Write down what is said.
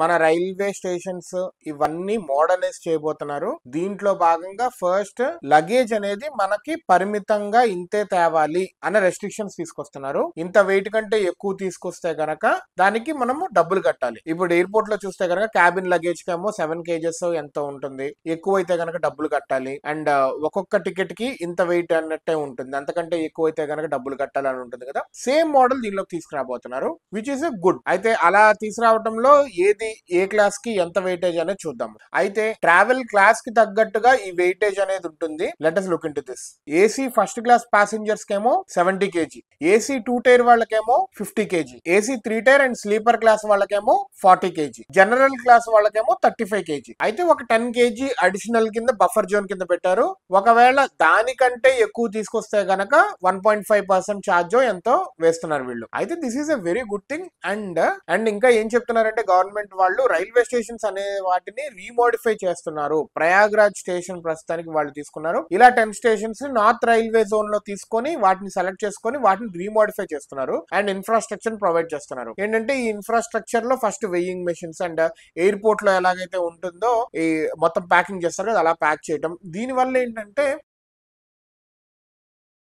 మన railway stations ఇవన్నీ modernise చేయబోతున్నారు. దీంట్లో భాగంగా ఫస్ట్ లగేజ్ అనేది మనకి పరిమితంగా ఇంతే తేవాలి అనే రెస్ట్రిక్షన్స్ తీసుకొస్తున్నారు. ఇంత వెయిట్ కంటే ఎక్కువ తీసుకొస్తే గనక దానికి మనము డబ్బులు కట్టాలి. ఇప్పుడు ఎయిర్పోర్ట్ లో చూస్తే గనక క్యాబిన్ లగేజ్ కేమో 7 kgs ఎంతో ఉంటుంది, ఎక్కువైతే గనక డబ్బులు కట్టాలి. అండ్ ఒక్కొక్క టికెట్ కి ఇంత వెయిట్ అన్నట్టే ఉంటుంది, అంతకంటే ఎక్కువైతే గనక డబ్బులు కట్టాలని ఉంటుంది కదా. సేమ్ మోడల్ దీనిలోకి తీసుకురాబోతున్నారు, విచ్ ఇస్ గుడ్. అయితే అలా తీసుకురావడంలో ఏది ఏ క్లాస్ కి ఎంత వెయిటేజ్ అనేది చూద్దాం. అయితే ట్రావెల్ క్లాస్ కి తగ్గట్టుగా ఈ వెయిటేజ్ అనేది ఉంటుంది. Let us look into this. AC first class passengers కేమో 70 kg, ఏసీ 2 టైర్ వాళ్ళకేమో 50 kg, AC 3 tier and sleeper class వాళ్ళకేమో 40 kg, జనరల్ క్లాస్ వాళ్ళకేమో 35 kg. అయితే ఒక 10 kg అడిషనల్ కింద బఫర్ జోన్ కింద పెట్టారు. ఒకవేళ దానికంటే ఎక్కువ తీసుకొస్తే గనక 1.5% ఛార్జ్ ఎంతో వేస్తున్నారు వీళ్ళు. అయితే this is a very good thing. And ఇంకా ఏం చెప్తున్నారంటే గవర్నమెంట్ వాళ్ళు రైల్వే స్టేషన్స్ అనే వాటిని రీమోడిఫై చేస్తున్నారు. ప్రయాగ్రాజ్ స్టేషన్ ప్రస్తుతానికి వాళ్ళు తీసుకున్నారు. ఇలా 10 స్టేషన్స్ నార్త్ రైల్వే జోన్ లో తీసుకొని వాటిని సెలెక్ట్ చేసుకొని వాటిని రీమోడిఫై చేస్తున్నారు అండ్ ఇన్ఫ్రాస్ట్రక్చర్ ప్రొవైడ్ చేస్తున్నారు. ఏంటంటే ఈ ఇన్ఫ్రాస్ట్రక్చర్ లో first weighing machines and airport లో ఎలాగైతే ఉంటుందో ఈ మొత్తం ప్యాకింగ్ చేస్తారు కదా, అలా ప్యాక్ చేయడం. దీని వల్ల ఏంటంటే